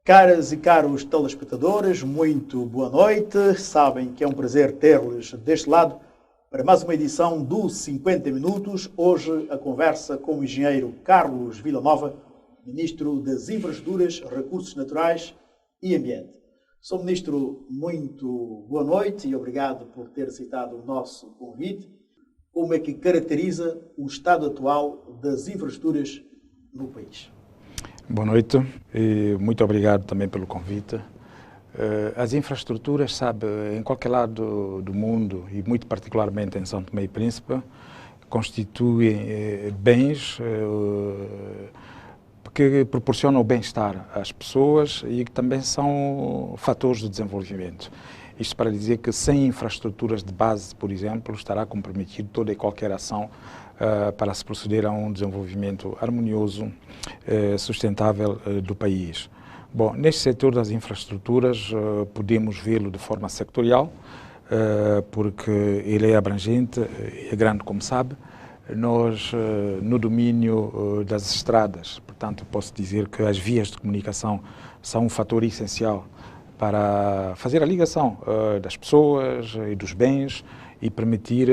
Caras e caros telespectadores, muito boa noite. Sabem que é um prazer ter-lhes deste lado para mais uma edição do 50 Minutos. Hoje a conversa com o engenheiro Carlos Villanova, Ministro das Infraestruturas, Recursos Naturais e Ambiente. Sr. Ministro, muito boa noite e obrigado por ter aceitado o nosso convite. Como é que caracteriza o estado atual das infraestruturas no país? Boa noite e muito obrigado também pelo convite. As infraestruturas, sabe, em qualquer lado do mundo e muito particularmente em São Tomé e Príncipe, constituem bens que proporcionam o bem-estar às pessoas e que também são fatores de desenvolvimento. Isto para dizer que sem infraestruturas de base, por exemplo, estará comprometido toda e qualquer ação para se proceder a um desenvolvimento harmonioso, sustentável do país. Bom, neste setor das infraestruturas podemos vê-lo de forma sectorial, porque ele é abrangente, é grande como sabe. Nós, no domínio das estradas, portanto, posso dizer que as vias de comunicação são um fator essencial para fazer a ligação das pessoas e dos bens e permitir,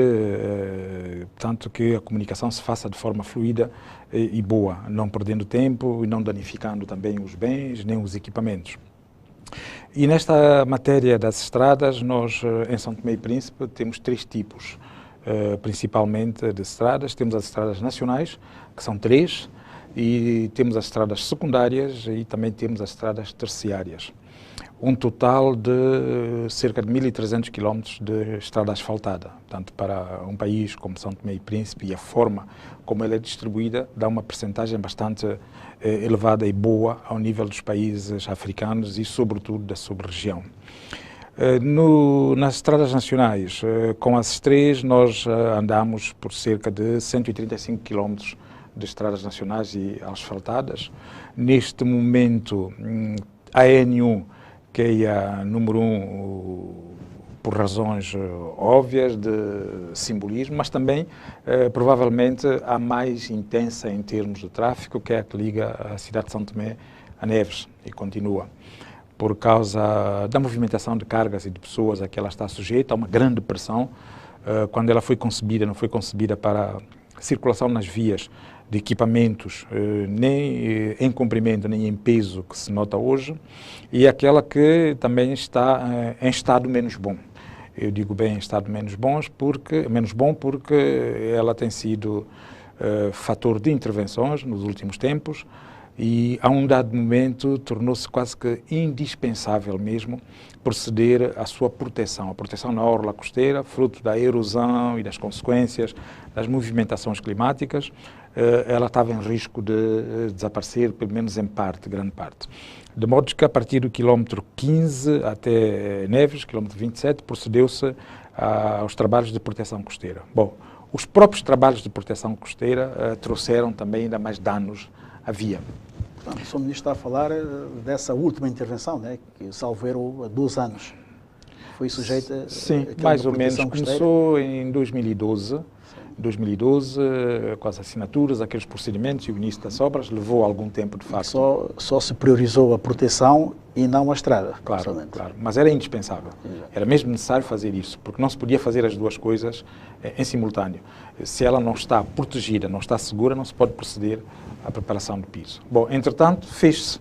portanto, que a comunicação se faça de forma fluida e boa, não perdendo tempo e não danificando também os bens nem os equipamentos. E nesta matéria das estradas, nós, em São Tomé e Príncipe, temos três tipos, principalmente de estradas. Temos as estradas nacionais, que são três, e temos as estradas secundárias e também temos as estradas terciárias. Um total de cerca de 1.300 km de estrada asfaltada. Portanto, para um país como São Tomé e Príncipe e a forma como ela é distribuída, dá uma percentagem bastante elevada e boa ao nível dos países africanos e, sobretudo, da sub-região. Nas estradas nacionais, com as três, nós andamos por cerca de 135 km de estradas nacionais e asfaltadas. Neste momento, a N1, que é a número 1 por razões óbvias de simbolismo, mas também provavelmente a mais intensa em termos de tráfego, que é a que liga a cidade de São Tomé a Neves e continua. Por causa da movimentação de cargas e de pessoas a que ela está sujeita a uma grande pressão, quando ela foi concebida, não foi concebida para circulação nas vias de equipamentos, nem em comprimento, nem em peso que se nota hoje, e aquela que também está em estado menos bom. Eu digo bem em estado menos bom porque ela tem sido fator de intervenções nos últimos tempos e a um dado momento tornou-se quase que indispensável mesmo proceder à sua proteção, a proteção na orla costeira, fruto da erosão e das consequências das movimentações climáticas. Ela estava em risco de desaparecer, pelo menos em parte, grande parte. De modo que a partir do quilómetro 15 até Neves, quilómetro 27, procedeu-se aos trabalhos de proteção costeira. Bom, os próprios trabalhos de proteção costeira trouxeram também ainda mais danos à via. Portanto, o Sr. Ministro está a falar dessa última intervenção, né, que salvo erro há 2 anos. Foi sujeita Sim, mais ou menos. Começou em 2012. 2012, com as assinaturas, aqueles procedimentos e o início das obras, levou algum tempo, de facto. Só se priorizou a proteção e não a estrada. Claro, claro, mas era indispensável. Era mesmo necessário fazer isso, porque não se podia fazer as duas coisas em simultâneo. Se ela não está protegida, não está segura, não se pode proceder à preparação do piso. Bom, entretanto, fez-se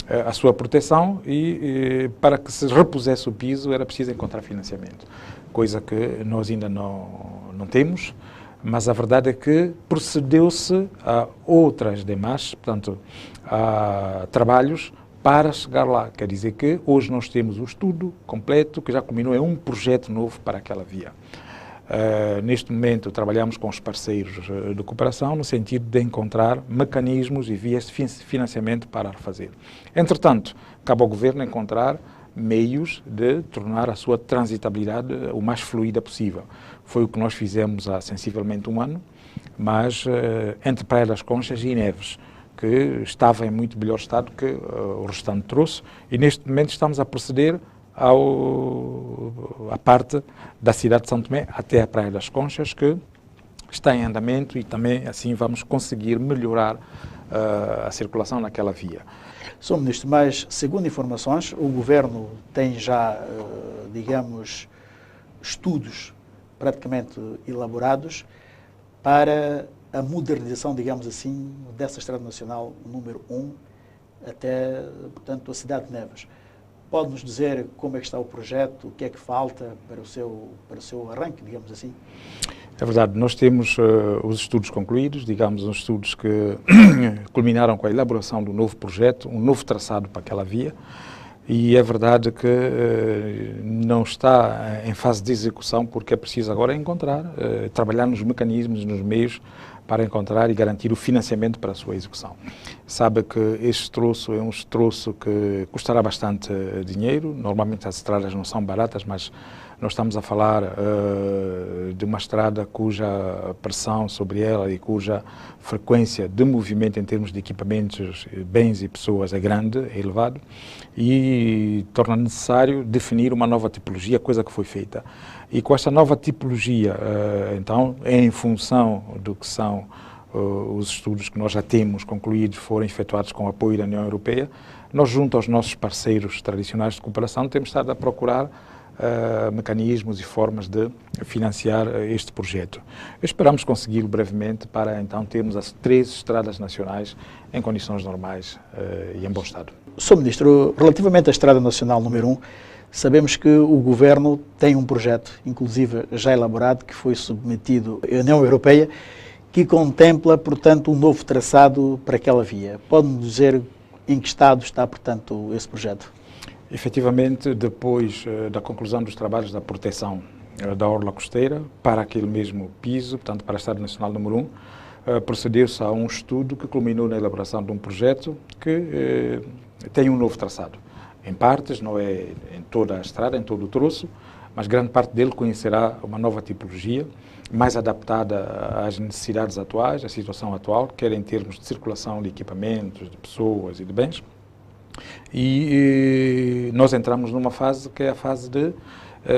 a sua proteção e para que se repusesse o piso era preciso encontrar financiamento, coisa que nós ainda não temos. Mas a verdade é que procedeu-se a outras demais, portanto, a trabalhos para chegar lá. Quer dizer que hoje nós temos o estudo completo, que já culminou em um projeto novo para aquela via. Neste momento trabalhamos com os parceiros de cooperação no sentido de encontrar mecanismos e vias de financiamento para fazer. Entretanto, cabe ao Governo encontrar meios de tornar a sua transitabilidade o mais fluida possível. Foi o que nós fizemos há sensivelmente 1 ano, mas entre Praia das Conchas e Neves, que estava em muito melhor estado que o restante trouxe, e neste momento estamos a proceder à parte da cidade de São Tomé até a Praia das Conchas, que está em andamento e também assim vamos conseguir melhorar a circulação naquela via. Sr. Ministro, mas, segundo informações, o Governo tem já, digamos, estudos praticamente elaborados para a modernização, digamos assim, dessa Estrada Nacional número 1 até, portanto, a cidade de Neves. Pode-nos dizer como é que está o projeto, o que é que falta para o seu arranque, digamos assim? É verdade, nós temos os estudos concluídos, digamos, os estudos que culminaram com a elaboração do novo projeto, um novo traçado para aquela via, e é verdade que não está em fase de execução, porque é preciso agora encontrar, trabalhar nos mecanismos, nos meios, para encontrar e garantir o financiamento para a sua execução. Sabe que este troço é um troço que custará bastante dinheiro, normalmente as estradas não são baratas, mas nós estamos a falar de uma estrada cuja pressão sobre ela e cuja frequência de movimento em termos de equipamentos, bens e pessoas é grande, é elevado, e torna necessário definir uma nova tipologia, coisa que foi feita. E com esta nova tipologia, então, em função do que são os estudos que nós já temos concluídos, foram efetuados com o apoio da União Europeia, nós, junto aos nossos parceiros tradicionais de cooperação, temos estado a procurar mecanismos e formas de financiar este projeto. Esperamos consegui-lo brevemente para então termos as 3 estradas nacionais em condições normais e em bom estado. Sr. Ministro, relativamente à Estrada Nacional número 1, sabemos que o Governo tem um projeto, inclusive já elaborado, que foi submetido à União Europeia, que contempla, portanto, um novo traçado para aquela via. Pode-nos dizer em que estado está, portanto, esse projeto? Efetivamente, depois da conclusão dos trabalhos da proteção da orla costeira para aquele mesmo piso, portanto, para a Estrada Nacional número 1, procedeu-se a um estudo que culminou na elaboração de um projeto que tem um novo traçado. Em partes, não é em toda a estrada, em todo o troço, mas grande parte dele conhecerá uma nova tipologia, mais adaptada às necessidades atuais, à situação atual, quer em termos de circulação de equipamentos, de pessoas e de bens. E nós entramos numa fase que é a fase de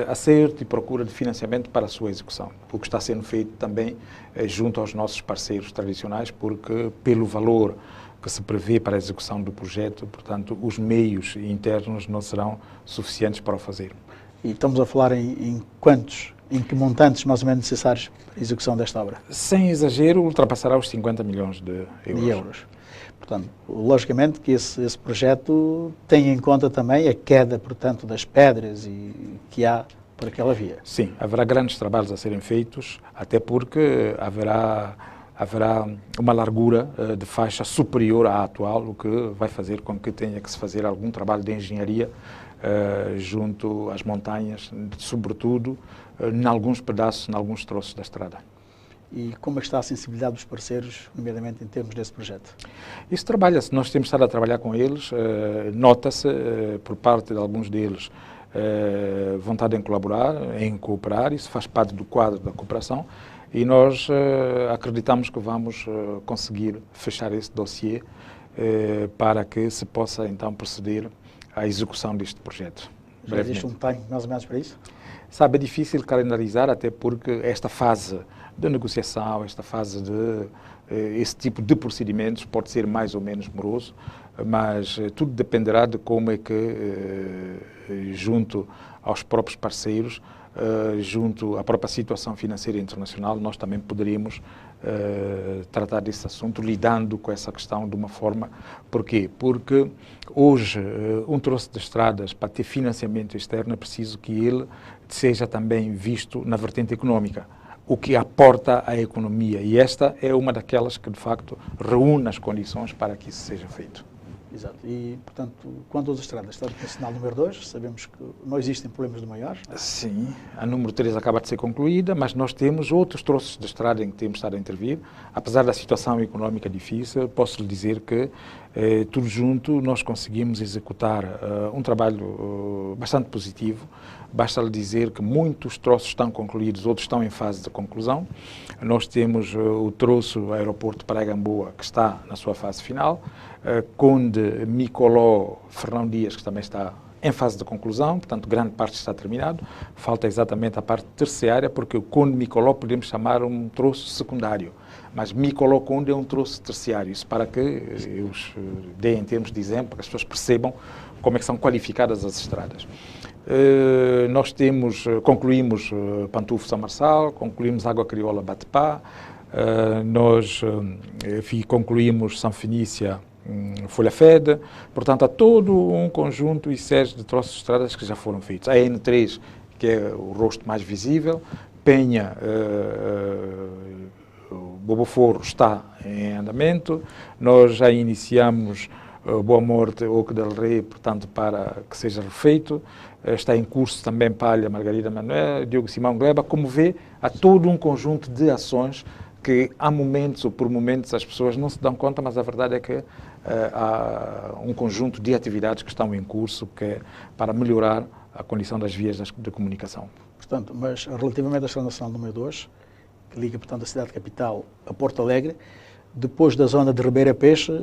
acerto e procura de financiamento para a sua execução, o que está sendo feito também junto aos nossos parceiros tradicionais, porque pelo valor que se prevê para a execução do projeto, portanto, os meios internos não serão suficientes para o fazer. E estamos a falar em quantos, em que montantes mais ou menos necessários para a execução desta obra? Sem exagero, ultrapassará os 50 milhões de euros. Portanto, logicamente que esse projeto tem em conta também a queda, portanto, das pedras que há por aquela via. Sim, haverá grandes trabalhos a serem feitos, até porque haverá uma largura de faixa superior à atual, o que vai fazer com que tenha que se fazer algum trabalho de engenharia junto às montanhas, sobretudo em alguns pedaços, em alguns troços da estrada. E como é que está a sensibilidade dos parceiros, nomeadamente em termos desse projeto? Isso trabalha-se, nós temos estado a trabalhar com eles, nota-se por parte de alguns deles vontade em colaborar, em cooperar, isso faz parte do quadro da cooperação e nós acreditamos que vamos conseguir fechar esse dossiê para que se possa então proceder à execução deste projeto. Já existe um time mais ou menos para isso? Sabe, é difícil calendarizar, até porque esta fase de negociação, esta fase de esse tipo de procedimentos pode ser mais ou menos moroso, mas tudo dependerá de como é que, junto aos próprios parceiros, junto à própria situação financeira internacional, nós também poderíamos tratar desse assunto, lidando com essa questão de uma forma. Porquê? Porque hoje um troço de estradas, para ter financiamento externo, é preciso que ele seja também visto na vertente económica, o que aporta à economia. E esta é uma daquelas que, de facto, reúne as condições para que isso seja feito. Exato. E, portanto, quanto às estradas, Estrada Nacional número 2, sabemos que não existem problemas de maiores. Sim, a número 3 acaba de ser concluída, mas nós temos outros troços de estrada em que temos estado a intervir. Apesar da situação económica difícil, posso lhe dizer que tudo junto nós conseguimos executar um trabalho bastante positivo. Basta lhe dizer que muitos troços estão concluídos, outros estão em fase de conclusão. Nós temos o troço aeroporto Praia-Gamboa, que está na sua fase final, Conde, Micoló, Fernão Dias, que também está em fase de conclusão, portanto, grande parte está terminado. Falta exatamente a parte terciária, porque o Conde Micoló podemos chamar um troço secundário, mas micro-locundo é um troço terciário. Isso para que eu dê em termos de exemplo, para que as pessoas percebam como é que são qualificadas as estradas. Nós concluímos Pantufo São Marçal, concluímos Água Crioula Batepá, nós concluímos São Fenícia Folha Fede, portanto há todo um conjunto e séries de troços de estradas que já foram feitos. A N3, que é o rosto mais visível, Penha, Boboforo está em andamento, nós já iniciamos Boa Morte, Oco del Rei, portanto, para que seja refeito. Está em curso também Palha, Margarida Manuel, Diogo Simão Gleba. Como vê, há todo um conjunto de ações que, há momentos ou por momentos, as pessoas não se dão conta, mas a verdade é que há um conjunto de atividades que estão em curso que é para melhorar a condição das vias de comunicação. Portanto, mas relativamente à Estrada Nacional número 2, que liga, portanto, a cidade capital a Porto Alegre, depois da zona de Ribeira Peixe,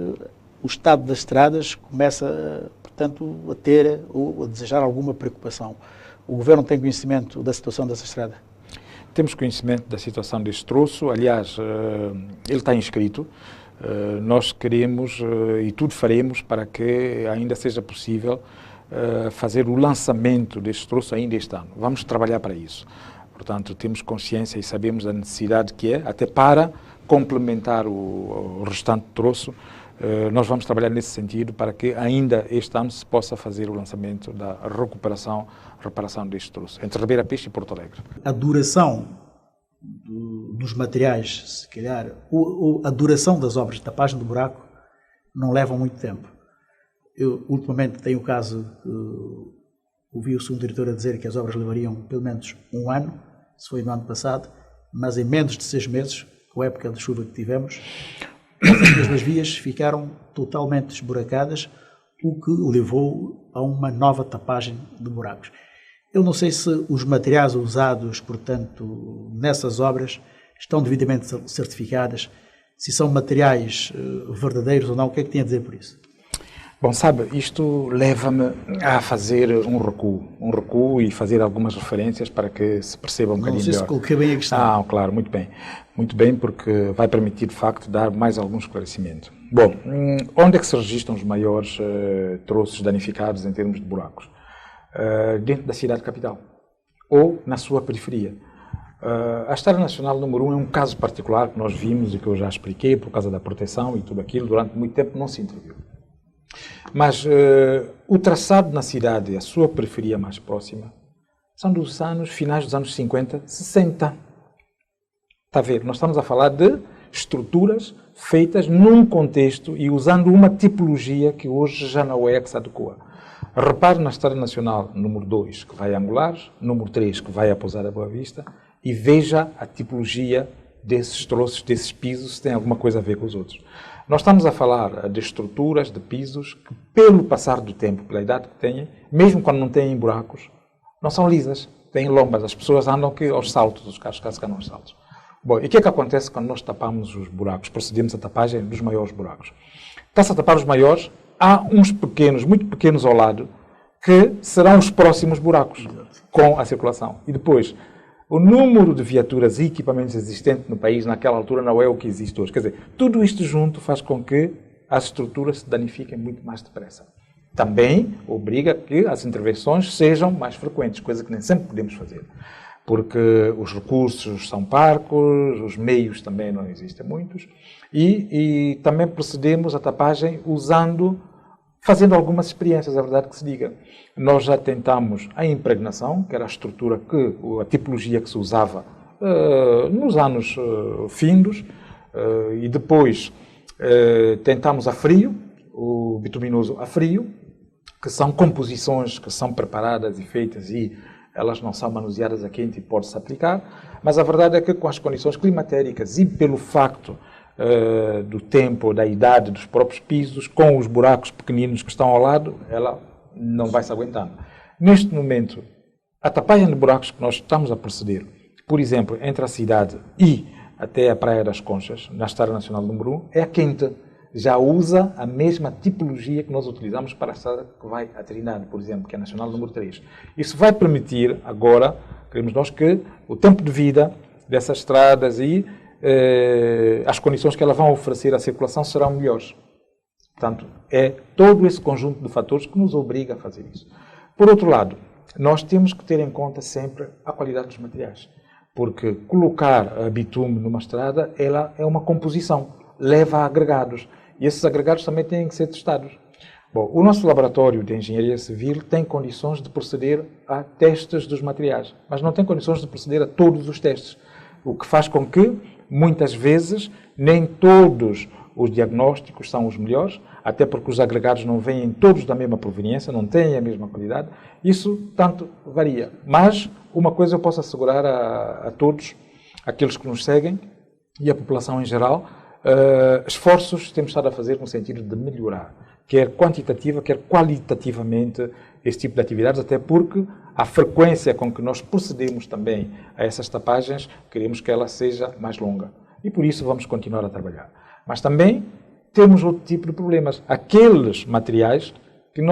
o estado das estradas começa, portanto, a ter ou a desejar alguma preocupação. O Governo tem conhecimento da situação dessa estrada? Temos conhecimento da situação deste troço, aliás, ele está inscrito. Nós queremos e tudo faremos para que ainda seja possível fazer o lançamento deste troço ainda este ano. Vamos trabalhar para isso. Portanto, temos consciência e sabemos da necessidade que é, até para complementar o restante troço. Nós vamos trabalhar nesse sentido para que ainda este ano se possa fazer o lançamento da reparação deste troço, entre Ribeira Peixe e Porto Alegre. A duração dos materiais, se calhar, a duração das obras de tapagem do buraco não leva muito tempo. Eu, ultimamente, tenho o caso, ouvi o segundo diretor a dizer que as obras levariam pelo menos um ano, se foi no ano passado, mas em menos de 6 meses, com a época de chuva que tivemos, as mesmas vias ficaram totalmente esburacadas, o que levou a uma nova tapagem de buracos. Eu não sei se os materiais usados, portanto, nessas obras estão devidamente certificados, se são materiais verdadeiros ou não. O que é que tem a dizer por isso? Bom, sabe, isto leva-me a fazer um recuo e fazer algumas referências para que se perceba um bocadinho melhor. Não sei se coloquei bem a questão. Claro, muito bem. Muito bem, porque vai permitir, de facto, dar mais algum esclarecimento. Bom, onde é que se registram os maiores troços danificados em termos de buracos? Dentro da cidade capital ou na sua periferia. A Estrada Nacional número 1 é um caso particular que nós vimos e que eu já expliquei por causa da proteção e tudo aquilo. Durante muito tempo não se interviu. Mas o traçado na cidade e a sua periferia mais próxima são dos finais dos anos 50, 60. Está a ver? Nós estamos a falar de estruturas feitas num contexto e usando uma tipologia que hoje já não é que se adequa. Repare na Estrada Nacional número 2, que vai a Angulares, número 3, que vai a Pousada Boa Vista, e veja a tipologia desses troços, desses pisos, se tem alguma coisa a ver com os outros. Nós estamos a falar de estruturas, de pisos, que pelo passar do tempo, pela idade que têm, mesmo quando não têm buracos, não são lisas, têm lombas. As pessoas andam aos saltos, os carros andam aos saltos. Bom, e o que é que acontece quando nós tapamos os buracos, procedemos à tapagem dos maiores buracos? Está-se a tapar os maiores, há uns pequenos, muito pequenos ao lado, que serão os próximos buracos com a circulação. E depois, o número de viaturas e equipamentos existentes no país naquela altura não é o que existe hoje. Quer dizer, tudo isto junto faz com que as estruturas se danifiquem muito mais depressa. Também obriga que as intervenções sejam mais frequentes, coisa que nem sempre podemos fazer. Porque os recursos são parcos, os meios também não existem muitos, e também procedemos à tapagem fazendo algumas experiências, é verdade que se diga. Nós já tentamos a impregnação, que era a estrutura a tipologia que se usava nos anos findos, e depois tentamos a frio, o bituminoso a frio, que são composições que são preparadas e feitas e elas não são manuseadas a quente e pode-se aplicar, mas a verdade é que com as condições climatéricas e pelo facto do tempo, da idade dos próprios pisos, com os buracos pequeninos que estão ao lado, ela não vai se aguentando. Neste momento, a tapagem de buracos que nós estamos a proceder, por exemplo, entre a cidade e até a Praia das Conchas, na Estrada Nacional número 1, é a quente. Já usa a mesma tipologia que nós utilizamos para a estrada que vai a Trindade, por exemplo, que é a Nacional número 3. Isso vai permitir agora, queremos nós, que o tempo de vida dessas estradas as condições que elas vão oferecer à circulação serão melhores. Portanto, é todo esse conjunto de fatores que nos obriga a fazer isso. Por outro lado, nós temos que ter em conta sempre a qualidade dos materiais, porque colocar bitume numa estrada, ela é uma composição, leva a agregados, e esses agregados também têm que ser testados. Bom, o nosso laboratório de engenharia civil tem condições de proceder a testes dos materiais, mas não tem condições de proceder a todos os testes, o que faz com que, muitas vezes, nem todos os diagnósticos são os melhores, até porque os agregados não vêm todos da mesma proveniência, não têm a mesma qualidade. Isso tanto varia. Mas uma coisa eu posso assegurar a todos, aqueles que nos seguem e a população em geral, esforços temos estado a fazer no sentido de melhorar, quer quantitativa, quer qualitativamente, esse tipo de atividades, até porque a frequência com que nós procedemos também a essas tapagens, queremos que ela seja mais longa. E por isso vamos continuar a trabalhar. Mas também temos outro tipo de problemas. Aqueles materiais que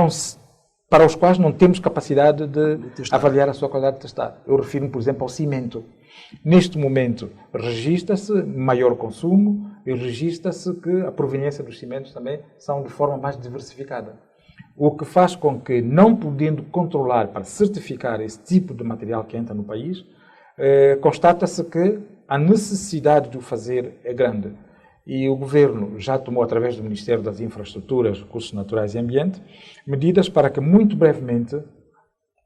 para os quais não temos capacidade de avaliar a sua qualidade de testar. Eu refiro-me, por exemplo, ao cimento. Neste momento, registra-se maior consumo e registra-se que a proveniência dos cimentos também são de forma mais diversificada. O que faz com que, não podendo controlar para certificar esse tipo de material que entra no país, constata-se que a necessidade de o fazer é grande. E o Governo já tomou, através do Ministério das Infraestruturas, Recursos Naturais e Ambiente, medidas para que, muito brevemente,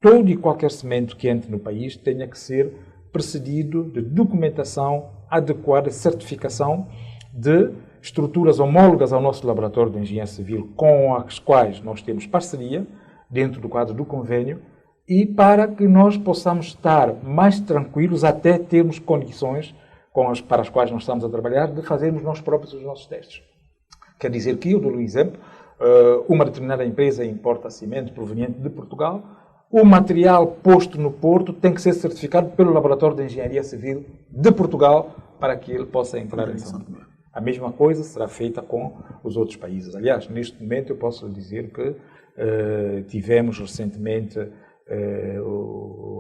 todo e qualquer cimento que entre no país tenha que ser precedido de documentação adequada, certificação de estruturas homólogas ao nosso laboratório de engenharia civil, com as quais nós temos parceria, dentro do quadro do convênio, e para que nós possamos estar mais tranquilos até termos condições para as quais nós estamos a trabalhar, de fazermos nós próprios os nossos testes. Quer dizer que, eu dou um exemplo, uma determinada empresa importa cimento proveniente de Portugal, o material posto no porto tem que ser certificado pelo Laboratório de Engenharia Civil de Portugal para que ele possa entrar em São Tomé. A mesma coisa será feita com os outros países. Aliás, neste momento eu posso lhe dizer que tivemos recentemente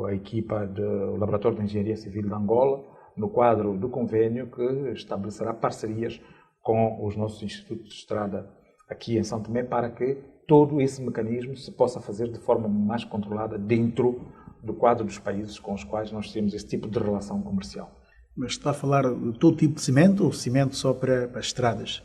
a equipa do Laboratório de Engenharia Civil de Angola, no quadro do convênio que estabelecerá parcerias com os nossos institutos de estrada aqui em São Tomé para que todo esse mecanismo se possa fazer de forma mais controlada dentro do quadro dos países com os quais nós temos esse tipo de relação comercial. Mas está a falar de todo tipo de cimento ou cimento só para estradas?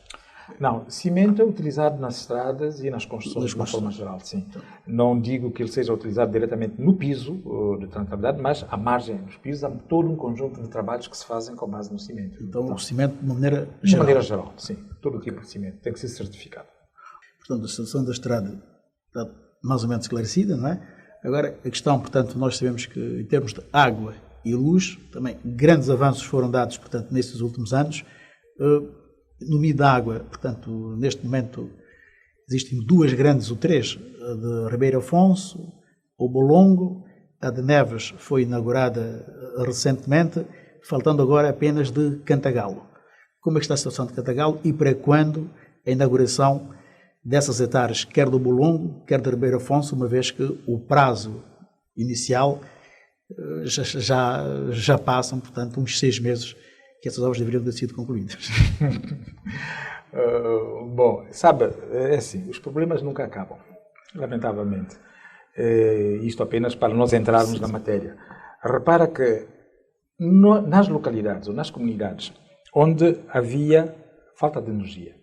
Não, cimento é utilizado nas estradas e nas construções de uma forma geral, sim. Não digo que ele seja utilizado diretamente no piso de transitabilidade, mas à margem dos pisos há todo um conjunto de trabalhos que se fazem com base no cimento. Então o cimento de uma maneira geral? De maneira geral, sim. Todo tipo de cimento tem que ser certificado. Portanto, a situação da estrada está mais ou menos esclarecida, não é? Agora, a questão, portanto, nós sabemos que em termos de água e luz, também grandes avanços foram dados, portanto, nestes últimos anos. No meio da água, portanto, neste momento existem duas grandes, ou três, a de Ribeiro Afonso, o Bolongo, a de Neves foi inaugurada recentemente, faltando agora apenas de Cantagalo. Como é que está a situação de Cantagalo e para quando a inauguração dessas etares, quer do Bolongo, quer de Ribeiro Afonso, uma vez que o prazo inicial já passam, portanto, uns 6 meses que essas obras deveriam ter sido concluídas? Bom, sabe, é assim, os problemas nunca acabam, lamentavelmente. Isto apenas para nós entrarmos na matéria. Repara que nas localidades ou nas comunidades onde havia falta de energia,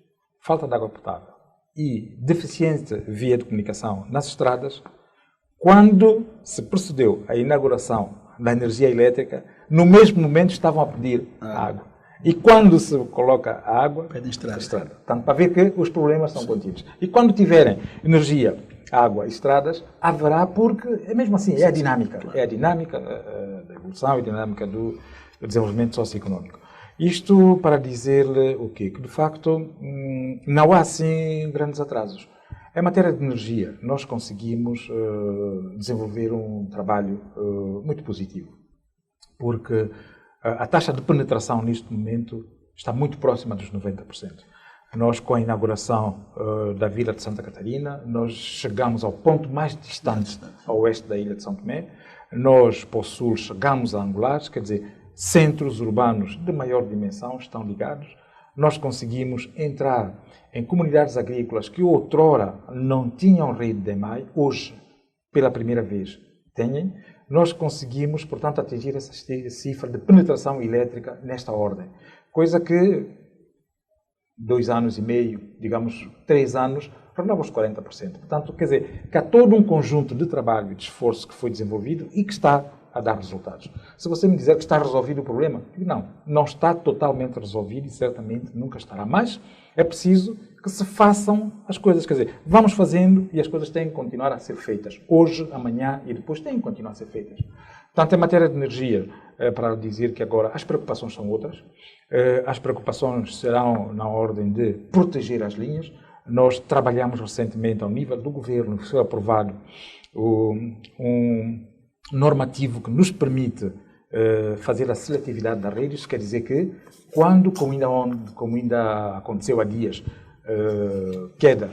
falta de água potável e deficiente via de comunicação nas estradas, quando se procedeu à inauguração da energia elétrica, no mesmo momento estavam a pedir água. E quando se coloca a água, pedem estrada. Portanto, para ver que os problemas são contínuos. E quando tiverem energia, água e estradas, haverá, porque é mesmo assim, é a dinâmica. Claro. É a dinâmica da evolução e a dinâmica do desenvolvimento socioeconómico. Isto para dizer-lhe o quê? Que, de facto, não há, assim, grandes atrasos. Em matéria de energia, nós conseguimos desenvolver um trabalho muito positivo, porque a taxa de penetração neste momento está muito próxima dos 90%. Nós, com a inauguração da Vila de Santa Catarina, nós chegamos ao ponto mais distante a oeste da ilha de São Tomé. Nós, para o sul, chegamos a Angolares, quer dizer, centros urbanos de maior dimensão estão ligados. Nós conseguimos entrar em comunidades agrícolas que outrora não tinham rede de EMAI, hoje, pela primeira vez, têm. Nós conseguimos, portanto, atingir essa cifra de penetração elétrica nesta ordem. Coisa que 2 anos e meio, digamos 3 anos, tornava os 40%. Portanto, quer dizer, que há todo um conjunto de trabalho e de esforço que foi desenvolvido e que está a dar resultados. Se você me dizer que está resolvido o problema, não está totalmente resolvido e certamente nunca estará. Mas é preciso que se façam as coisas. Quer dizer, vamos fazendo e as coisas têm que continuar a ser feitas. Hoje, amanhã e depois têm que continuar a ser feitas. Portanto, em matéria de energia, para dizer que agora as preocupações são outras. As preocupações serão na ordem de proteger as linhas. Nós trabalhamos recentemente ao nível do governo, foi aprovado um normativo que nos permite fazer a seletividade das redes. Quer dizer que, quando, como ainda aconteceu há dias, queda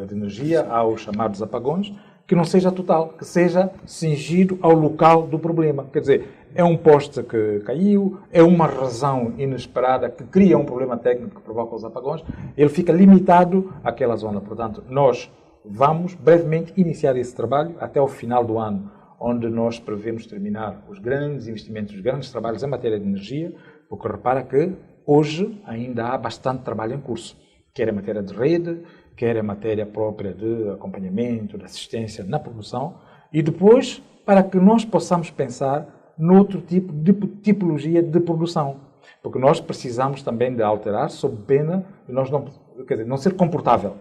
de energia, aos chamados apagões, que não seja total, que seja cingido ao local do problema. Quer dizer, é um poste que caiu, é uma razão inesperada que cria um problema técnico que provoca os apagões, ele fica limitado àquela zona. Portanto, nós vamos brevemente iniciar esse trabalho até ao final do ano, onde nós prevemos terminar os grandes investimentos, os grandes trabalhos em matéria de energia, porque repara que hoje ainda há bastante trabalho em curso, quer em matéria de rede, quer em matéria própria de acompanhamento, de assistência na produção, e depois para que nós possamos pensar noutro tipo de tipologia de produção. Porque nós precisamos também de alterar sob pena de nós não ser comportável.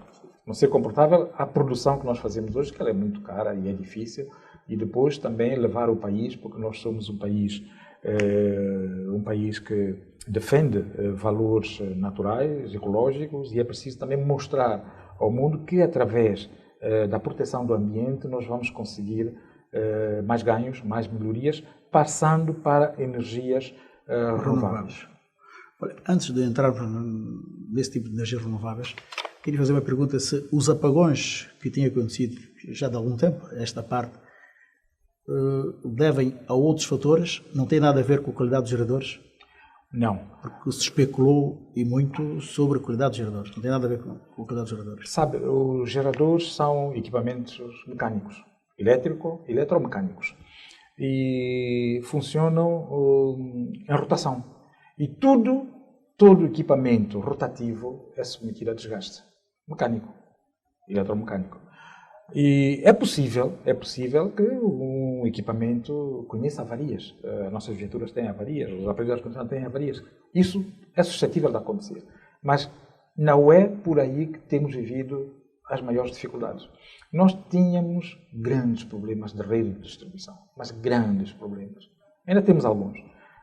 Não ser comportável a produção que nós fazemos hoje, que ela é muito cara e é difícil, e depois também levar o país, porque nós somos um país que defende valores naturais, ecológicos, e é preciso também mostrar ao mundo que, através da proteção do ambiente, nós vamos conseguir mais ganhos, mais melhorias, passando para energias renováveis. Olha, antes de entrar nesse tipo de energias renováveis, queria fazer uma pergunta: se os apagões que têm acontecido já de algum tempo, esta parte, devem a outros fatores, não tem nada a ver com a qualidade dos geradores? Não. Porque se especulou e muito sobre a qualidade dos geradores. Não tem nada a ver com a qualidade dos geradores. Sabe, os geradores são equipamentos mecânicos, eletromecânicos, e funcionam em rotação. E todo equipamento rotativo é submetido a desgaste mecânico, eletromecânico. E é possível que um equipamento conheça avarias. As nossas viaturas têm avarias, os aparelhos de ar-condicionado têm avarias. Isso é suscetível de acontecer. Mas não é por aí que temos vivido as maiores dificuldades. Nós tínhamos grandes problemas de rede de distribuição, mas grandes problemas. Ainda temos alguns.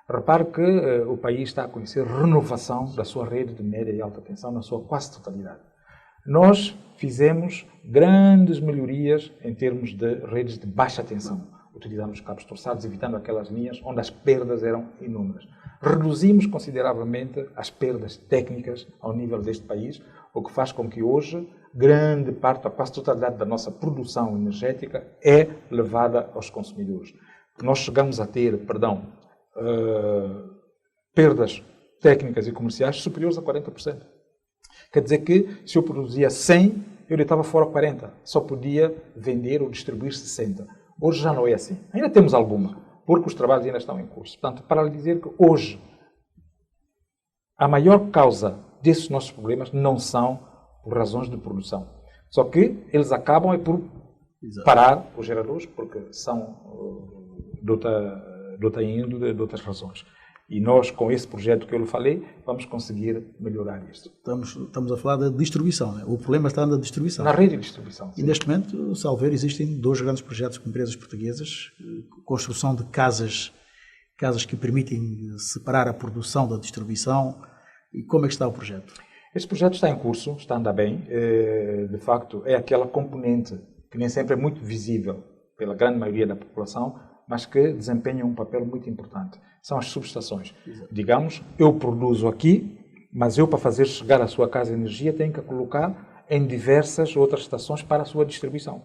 Repare que o país está a conhecer renovação da sua rede de média e alta tensão na sua quase totalidade. Nós fizemos grandes melhorias em termos de redes de baixa tensão. Utilizamos cabos torçados, evitando aquelas linhas onde as perdas eram inúmeras. Reduzimos consideravelmente as perdas técnicas ao nível deste país, o que faz com que hoje grande parte, a quase totalidade da nossa produção energética é levada aos consumidores. Nós chegamos a ter, perdas técnicas e comerciais superiores a 40%. Quer dizer que, se eu produzia 100, eu deitava fora 40. Só podia vender ou distribuir 60. Hoje já não é assim. Ainda temos alguma, porque os trabalhos ainda estão em curso. Portanto, para lhe dizer que hoje a maior causa desses nossos problemas não são por razões de produção. Só que eles acabam por parar os geradores, porque são de outra índole, de outras razões. E nós, com esse projeto que eu lhe falei, vamos conseguir melhorar isto. Estamos a falar da distribuição, né? O problema está na distribuição. Na rede de distribuição. Sim. E neste momento, salvo ver, existem 2 grandes projetos com empresas portuguesas, construção de casas que permitem separar a produção da distribuição. E como é que está o projeto? Esse projeto está em curso, está a andar bem. De facto, é aquela componente que nem sempre é muito visível pela grande maioria da população, mas que desempenham um papel muito importante. São as subestações. Exato. Digamos, eu produzo aqui, mas eu, para fazer chegar à sua casa energia, tenho que a colocar em diversas outras estações para a sua distribuição.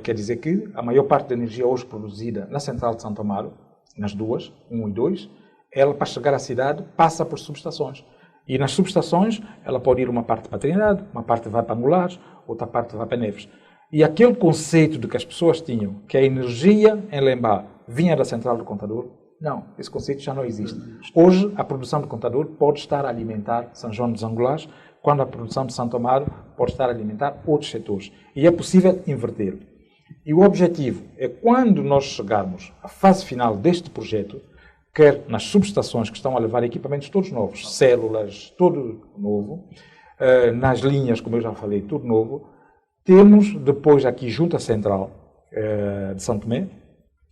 Quer dizer que a maior parte da energia hoje produzida na central de Santo Amaro, nas duas, 1 e 2, ela, para chegar à cidade, passa por subestações. E nas subestações, ela pode ir uma parte para Trindade, uma parte vai para Angulares, outra parte vai para Neves. E aquele conceito de que as pessoas tinham, que a energia em Lembá vinha da central do contador, não, esse conceito já não existe. Hoje, a produção do contador pode estar a alimentar São João dos Angulares, quando a produção de Santo Amaro pode estar a alimentar outros setores. E é possível inverter. E o objetivo é, quando nós chegarmos à fase final deste projeto, quer nas subestações que estão a levar equipamentos todos novos, células, tudo novo, nas linhas, como eu já falei, tudo novo, temos depois aqui junto à central de São Tomé,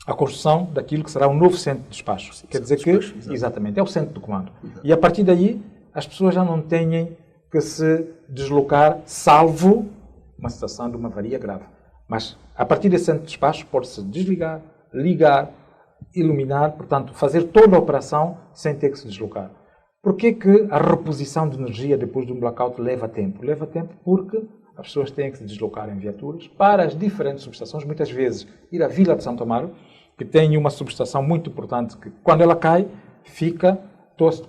a construção daquilo que será um novo centro de despacho. Quer dizer que, exatamente, é o centro do comando. E a partir daí, as pessoas já não têm que se deslocar, salvo uma situação de uma avaria grave. Mas, a partir desse centro de despacho, pode-se desligar, ligar, iluminar, portanto, fazer toda a operação sem ter que se deslocar. Por que a reposição de energia depois de um blackout leva tempo? Leva tempo porque as pessoas têm que se deslocar em viaturas para as diferentes subestações, muitas vezes ir à Vila de Santo Amaro, que tem uma subestação muito importante, que quando ela cai, fica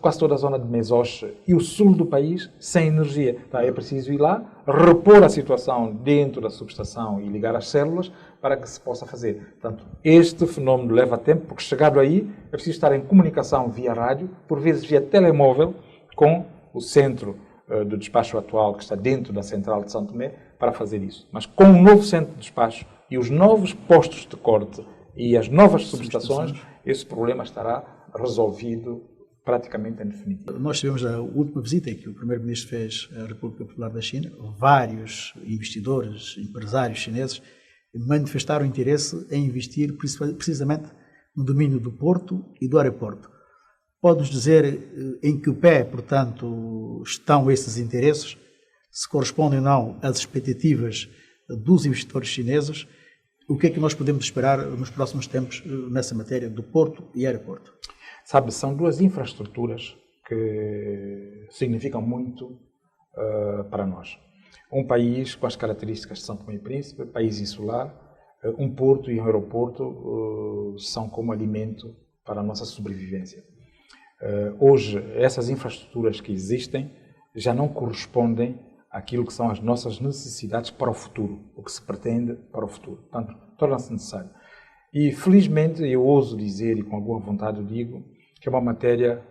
quase toda a zona de Mesoche e o sul do país sem energia. Então é preciso ir lá, repor a situação dentro da subestação e ligar as células para que se possa fazer. Portanto, este fenómeno leva tempo, porque chegado aí é preciso estar em comunicação via rádio, por vezes via telemóvel, com o centro do despacho atual que está dentro da central de São Tomé, para fazer isso. Mas com o novo centro de despacho e os novos postos de corte e as novas subestações, esse problema estará resolvido praticamente em definitivo. Nós tivemos a última visita em que o Primeiro-Ministro fez à República Popular da China. Vários investidores, empresários chineses manifestaram interesse em investir precisamente no domínio do porto e do aeroporto. Pode-nos dizer em que pé, portanto, estão esses interesses, se correspondem ou não às expectativas dos investidores chineses? O que é que nós podemos esperar nos próximos tempos nessa matéria do porto e aeroporto? Sabe, são duas infraestruturas que significam muito para nós. Um país com as características de São Tomé e Príncipe, país insular, um porto e um aeroporto são como alimento para a nossa sobrevivência. Hoje, essas infraestruturas que existem já não correspondem àquilo que são as nossas necessidades para o futuro, o que se pretende para o futuro. Portanto, torna-se necessário. E, felizmente, eu ouso dizer, e com alguma vontade eu digo, que é uma matéria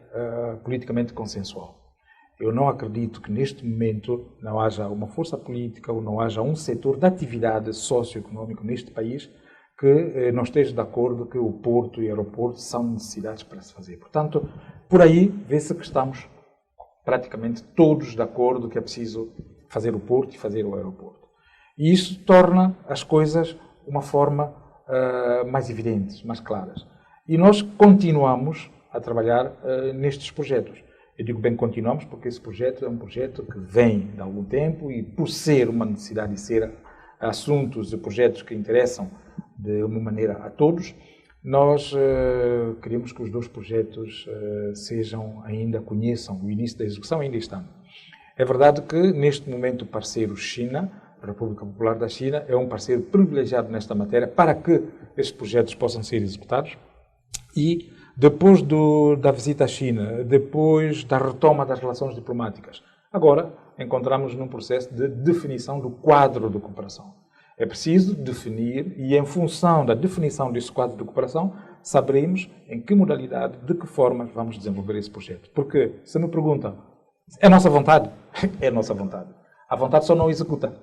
politicamente consensual. Eu não acredito que, neste momento, não haja uma força política ou não haja um setor de atividade socioeconómico neste país que não esteja de acordo que o porto e o aeroporto são necessidades para se fazer. Portanto, por aí vê-se que estamos praticamente todos de acordo que é preciso fazer o porto e fazer o aeroporto. E isso torna as coisas uma forma mais evidentes, mais claras. E nós continuamos a trabalhar nestes projetos. Eu digo bem continuamos porque esse projeto é um projeto que vem de algum tempo e, por ser uma necessidade de ser assuntos e projetos que interessam de uma maneira a todos, nós queremos que os dois projetos conheçam o início da execução ainda este ano. É verdade que, neste momento, o parceiro China, a República Popular da China, é um parceiro privilegiado nesta matéria para que estes projetos possam ser executados. E, depois da visita à China, depois da retoma das relações diplomáticas, agora encontramos num processo de definição do quadro de cooperação. É preciso definir e, em função da definição desse quadro de cooperação, saberemos em que modalidade, de que forma vamos desenvolver esse projeto. Porque, se me perguntam, é nossa vontade? É nossa vontade. A vontade só não executa.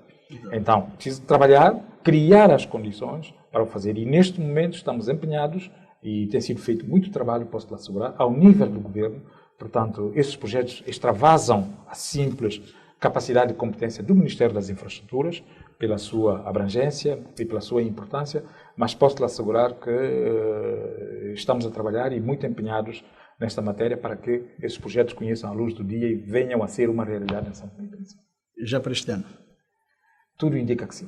Então, preciso trabalhar, criar as condições para o fazer. E, neste momento, estamos empenhados e tem sido feito muito trabalho, posso lhe assegurar, ao nível do governo. Portanto, esses projetos extravasam a simples capacidade e competência do Ministério das Infraestruturas, pela sua abrangência e pela sua importância, mas posso lhe assegurar que estamos a trabalhar e muito empenhados nesta matéria para que esses projetos conheçam a luz do dia e venham a ser uma realidade em São Tomé e Príncipe. Já para este ano? Tudo indica que sim.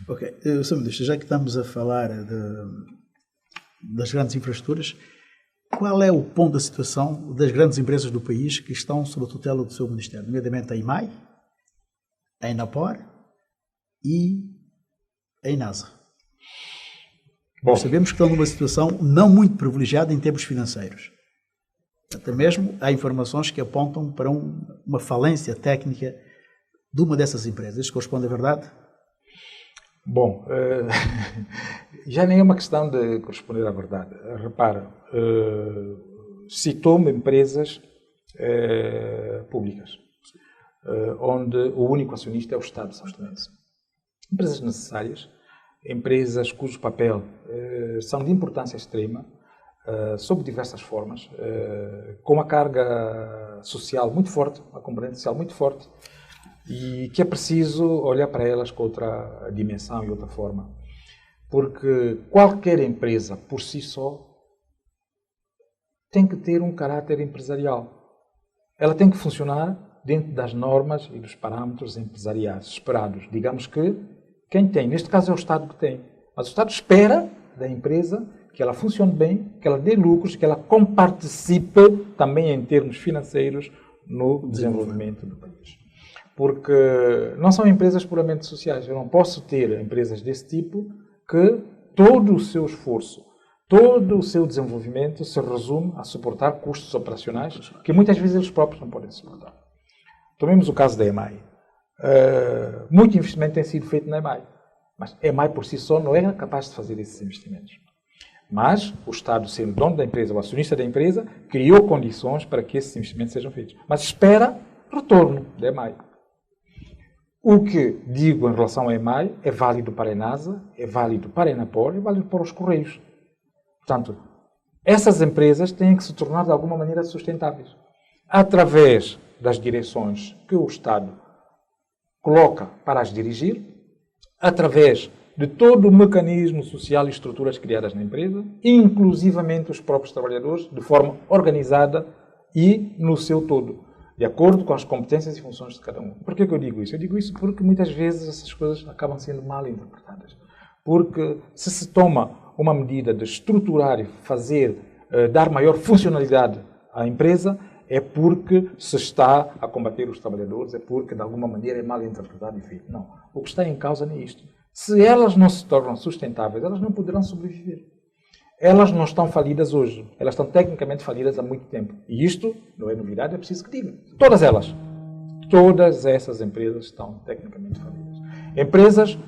Ok. Sr. Ministro, já que estamos a falar das grandes infraestruturas, qual é o ponto da situação das grandes empresas do país que estão sob a tutela do seu Ministério, nomeadamente a IMAI, a Enapor e a Inasa? Bom, sabemos que estão numa situação não muito privilegiada em termos financeiros. Até mesmo há informações que apontam para uma falência técnica de uma dessas empresas. Isto corresponde à verdade? Bom, já nem é uma questão de corresponder à verdade. Repara, citou-me empresas públicas, onde o único acionista é o Estado santomense. Empresas necessárias, empresas cujo papel são de importância extrema, sob diversas formas, com uma carga social muito forte, uma componente social muito forte, e que é preciso olhar para elas com outra dimensão e outra forma. Porque qualquer empresa, por si só, tem que ter um caráter empresarial. Ela tem que funcionar dentro das normas e dos parâmetros empresariais esperados. Digamos que quem tem, neste caso é o Estado que tem, mas o Estado espera da empresa que ela funcione bem, que ela dê lucros, que ela comparticipe também em termos financeiros no desenvolvimento do país. Porque não são empresas puramente sociais. Eu não posso ter empresas desse tipo que todo o seu esforço, todo o seu desenvolvimento se resume a suportar custos operacionais que muitas vezes eles próprios não podem suportar. Tomemos o caso da EMAI. Muito investimento tem sido feito na EMAI, mas a EMAI por si só não é capaz de fazer esses investimentos. Mas o Estado, sendo dono da empresa, o acionista da empresa, criou condições para que esses investimentos sejam feitos. Mas espera retorno da EMAI. O que digo em relação à EMAI é válido para a ENASA, é válido para a ENAPOR, é válido para os Correios. Portanto, essas empresas têm que se tornar de alguma maneira sustentáveis. Através das direções que o Estado coloca para as dirigir, através de todo o mecanismo social e estruturas criadas na empresa, inclusivamente os próprios trabalhadores, de forma organizada e no seu todo, de acordo com as competências e funções de cada um. Por que eu digo isso? Eu digo isso porque muitas vezes essas coisas acabam sendo mal interpretadas. Porque se toma uma medida de estruturar e fazer, dar maior funcionalidade à empresa, é porque se está a combater os trabalhadores, é porque de alguma maneira é mal interpretado e feito. Não. O que está em causa não é isto. Se elas não se tornam sustentáveis, elas não poderão sobreviver. Elas não estão falidas hoje. Elas estão tecnicamente falidas há muito tempo. E isto não é novidade, é preciso que diga. Todas elas. Todas essas empresas estão tecnicamente falidas. Empresas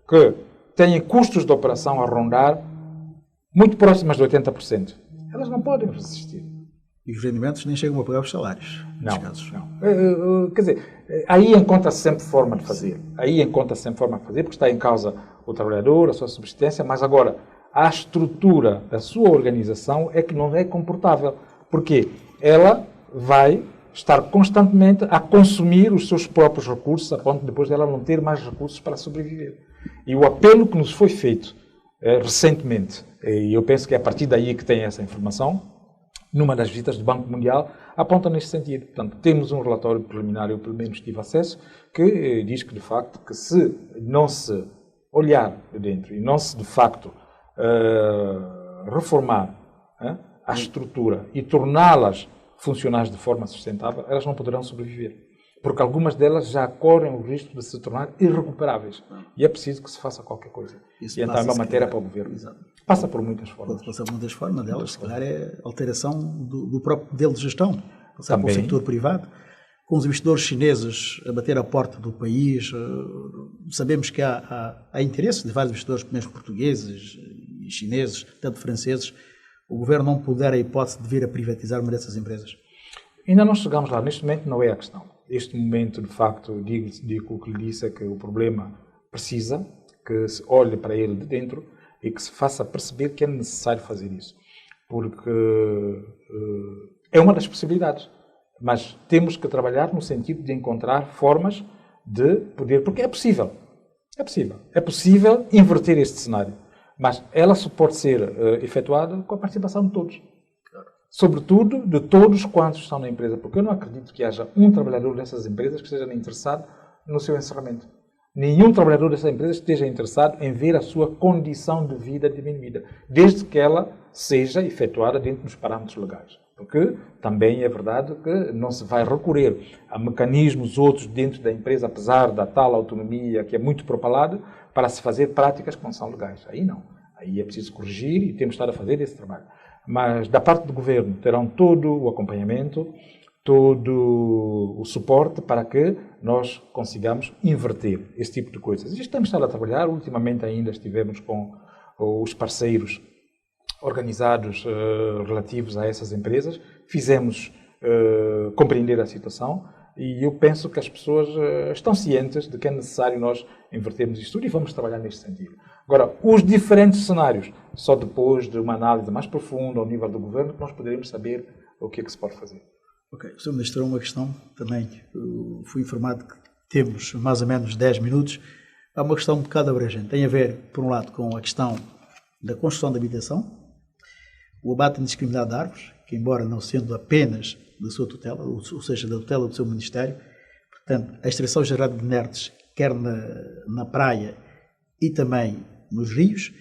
que têm custos de operação a rondar muito próximas de 80%. Elas não podem resistir. E os rendimentos nem chegam a pagar os salários. Não, casos. Não. Quer dizer, aí encontra-se sempre forma de fazer. Aí encontra-se sempre forma de fazer, porque está em causa o trabalhador, a sua subsistência, mas agora a estrutura da sua organização é que não é comportável. Porque ela vai estar constantemente a consumir os seus próprios recursos, a ponto de depois dela não ter mais recursos para sobreviver. E o apelo que nos foi feito recentemente, e eu penso que é a partir daí que tem essa informação, numa das visitas do Banco Mundial, aponta neste sentido. Portanto, temos um relatório preliminar, eu pelo menos tive acesso, que diz que, de facto, que se não se olhar de dentro e não se, de facto, reformar a estrutura e torná-las funcionais de forma sustentável, elas não poderão sobreviver. Porque algumas delas já correm o risco de se tornar irrecuperáveis. E é preciso que se faça qualquer coisa. Isso e então é uma matéria para o governo. Exato. Passa por muitas formas. Pode passar por muitas formas. Delas, se calhar, é alteração do próprio modelo de gestão. Passar para o setor privado. Com os investidores chineses a bater à porta do país, sabemos que há interesse de vários investidores, mesmo portugueses e chineses, tanto franceses. O governo não puder a hipótese de vir a privatizar uma dessas empresas? Ainda não chegamos lá. Neste momento não é a questão. Este momento, de facto, digo o que lhe disse, é que o problema precisa que se olhe para ele de dentro e que se faça perceber que é necessário fazer isso. Porque é uma das possibilidades. Mas temos que trabalhar no sentido de encontrar formas de poder... Porque é possível. É possível. É possível inverter este cenário. Mas ela só pode ser efetuada com a participação de todos. Sobretudo de todos quantos estão na empresa. Porque eu não acredito que haja um trabalhador dessas empresas que esteja interessado no seu encerramento. Nenhum trabalhador dessa empresa esteja interessado em ver a sua condição de vida diminuída, desde que ela seja efetuada dentro dos parâmetros legais. Porque também é verdade que não se vai recorrer a mecanismos outros dentro da empresa, apesar da tal autonomia que é muito propalada, para se fazer práticas que não são legais. Aí não. Aí é preciso corrigir e temos estado a fazer esse trabalho. Mas da parte do governo terão todo o acompanhamento, todo o suporte para que nós consigamos inverter esse tipo de coisas. E estamos a trabalhar, ultimamente ainda estivemos com os parceiros organizados relativos a essas empresas, fizemos compreender a situação e eu penso que as pessoas estão cientes de que é necessário nós invertermos isto tudo e vamos trabalhar neste sentido. Agora, os diferentes cenários, só depois de uma análise mais profunda ao nível do governo, que nós poderemos saber o que é que se pode fazer. Ok, o Sr. Ministro, uma questão também, fui informado que temos mais ou menos 10 minutos, há uma questão um bocado abrangente, tem a ver, por um lado, com a questão da construção de habitação, o abate indiscriminado de árvores, que embora não sendo apenas da sua tutela, ou seja, da tutela do seu Ministério, portanto, a extração gerada de inertes, quer na praia e também nos rios.